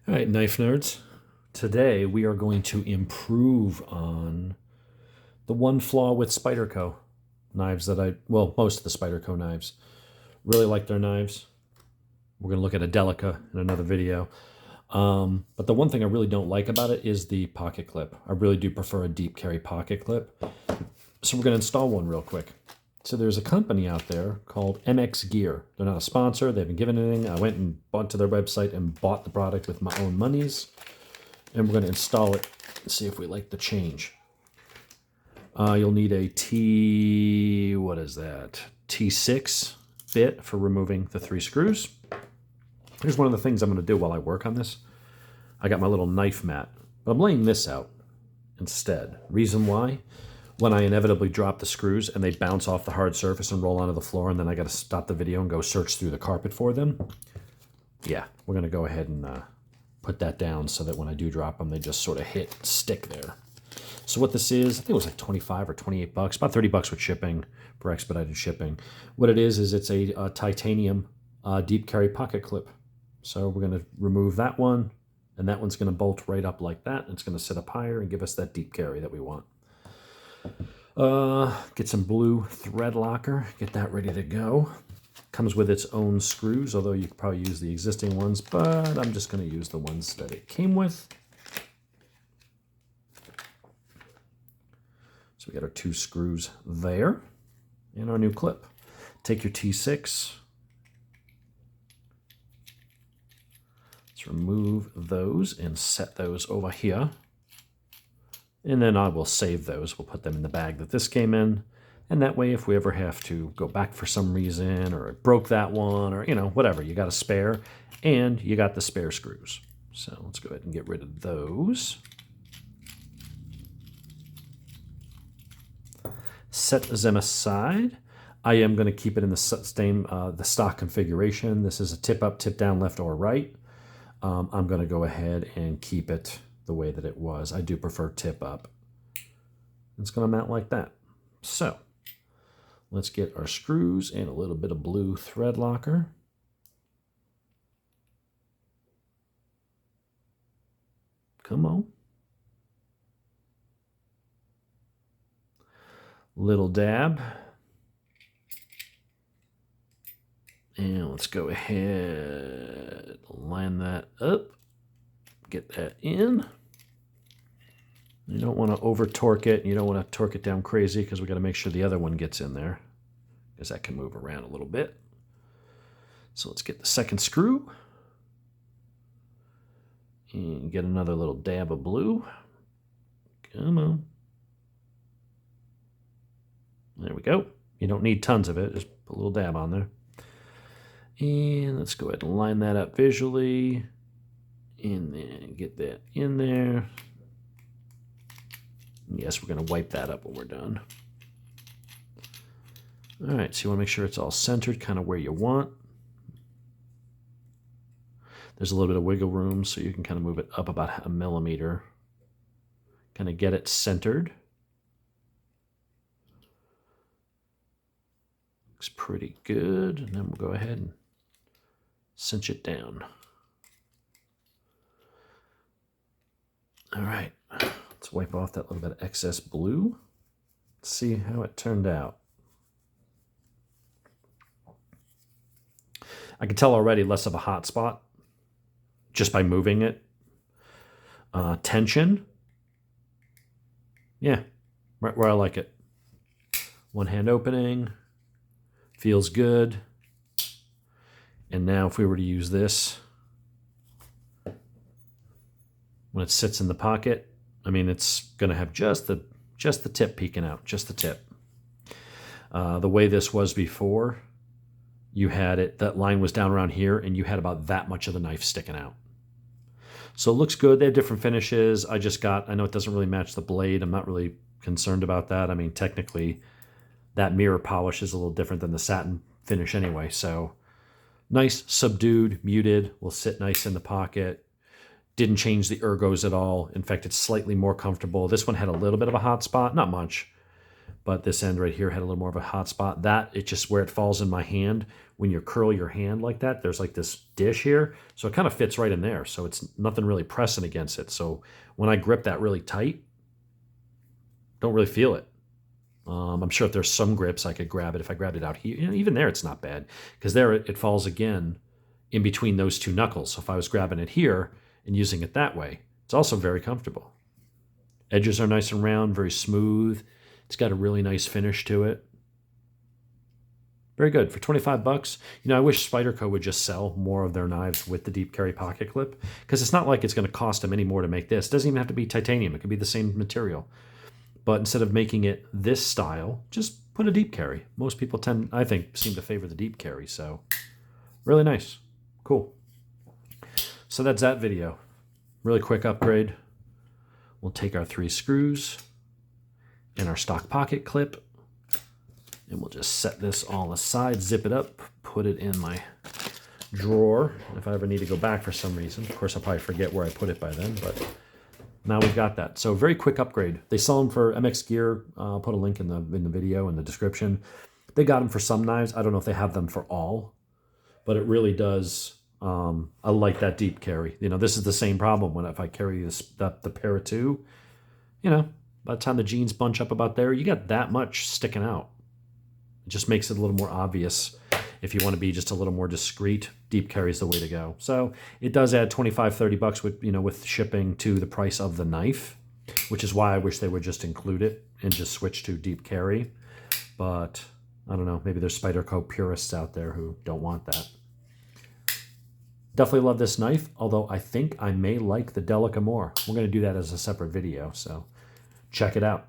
All right, knife nerds. Today we are going to improve on the one flaw with Spyderco knives most of the Spyderco knives. Really like their knives. We're going to look at a Delica in another video. But the one thing I really don't like about it is the pocket clip. I really do prefer a deep carry pocket clip. So we're going to install one real quick. So there's a company out there called MX Gear. They're not a sponsor. They haven't given anything. I went and went to their website and bought the product with my own monies. And we're going to install it and see if we like the change. You'll need a T6 bit for removing the 3 screws. Here's one of the things I'm going to do while I work on this. I got my little knife mat, but I'm laying this out instead. Reason why? When I inevitably drop the screws and they bounce off the hard surface and roll onto the floor, and then I got to stop the video and go search through the carpet for them. Yeah, we're going to go ahead and put that down so that when I do drop them, they just sort of stick there. So what this is, I think it was like 25 or 28 bucks, about 30 bucks with shipping for expedited shipping. What it is it's a titanium deep carry pocket clip. So we're going to remove that one, and that one's going to bolt right up like that. It's going to sit up higher and give us that deep carry that we want. Get some blue thread locker, get that ready to go. Comes with its own screws, although you could probably use the existing ones, but I'm just going to use the ones that it came with. So we got our 2 screws there and our new clip. Take your T6. Let's remove those and set those over here. And then I will save those. We'll put them in the bag that this came in. And that way, if we ever have to go back for some reason, or it broke that one, or, whatever, you got a spare, and you got the spare screws. So let's go ahead and get rid of those. Set them aside. I am going to keep it in the stock configuration. This is a tip up, tip down, left or right. I'm going to go ahead and keep it the way that it was. I do prefer tip up. It's going to mount like that. So let's get our screws and a little bit of blue thread locker. Come on. Little dab. And let's go ahead, line that up, get that in. You don't want to over torque it. You don't want to torque it down crazy because we got to make sure the other one gets in there because that can move around a little bit. So let's get the second screw and get another little dab of blue. Come on. There we go. You don't need tons of it. Just put a little dab on there. And let's go ahead and line that up visually. And then get that in there. Yes, we're going to wipe that up when we're done. All right, so you want to make sure it's all centered kind of where you want. There's a little bit of wiggle room, so you can kind of move it up about 1 millimeter. Kind of get it centered. Looks pretty good. And then we'll go ahead and cinch it down. All right. Let's wipe off that little bit of excess blue. Let's see how it turned out. I can tell already less of a hot spot just by moving it. Tension. Yeah, right where I like it. One hand opening. Feels good. And now if we were to use this, when it sits in the pocket, I mean, it's going to have just the tip peeking out, just the tip. The way this was before, you had it, that line was down around here, and you had about that much of the knife sticking out. So it looks good. They have different finishes. I know it doesn't really match the blade. I'm not really concerned about that. I mean, technically, that mirror polish is a little different than the satin finish anyway. So nice, subdued, muted, will sit nice in the pocket. Didn't change the ergos at all. In fact, it's slightly more comfortable. This one had a little bit of a hot spot, not much, but this end right here had a little more of a hot spot. That, it just where it falls in my hand, when you curl your hand like that, there's like this dish here. So it kind of fits right in there. So it's nothing really pressing against it. So when I grip that really tight, don't really feel it. I'm sure if there's some grips, I could grab it. If I grabbed it out here, even there, it's not bad. Because there it falls again in between those two knuckles. So if I was grabbing it here and using it that way, it's also very comfortable. Edges are nice and round, very smooth. It's got a really nice finish to it. Very good. For 25 bucks, I wish Spyderco would just sell more of their knives with the deep carry pocket clip, because it's not like it's going to cost them any more to make this. It doesn't even have to be titanium. It could be the same material. But instead of making it this style, just put a deep carry. Most people I think, seem to favor the deep carry. So really nice. Cool. So that's that video. Really quick upgrade. We'll take our 3 screws and our stock pocket clip, and we'll just set this all aside, zip it up, put it in my drawer. If I ever need to go back for some reason, of course, I'll probably forget where I put it by then, but now we've got that. So very quick upgrade. They sell them for MX Gear. I'll put a link in the video in the description. They got them for some knives. I don't know if they have them for all, but it really does. I like that deep carry. This is the same problem if I carry the pair of 2, by the time the jeans bunch up about there, you got that much sticking out. It just makes it a little more obvious. If you want to be just a little more discreet, deep carry is the way to go. So it does add 25, 30 bucks with shipping to the price of the knife, which is why I wish they would just include it and just switch to deep carry. But I don't know, maybe there's Spyderco purists out there who don't want that. Definitely love this knife, although I think I may like the Delica more. We're going to do that as a separate video, so check it out.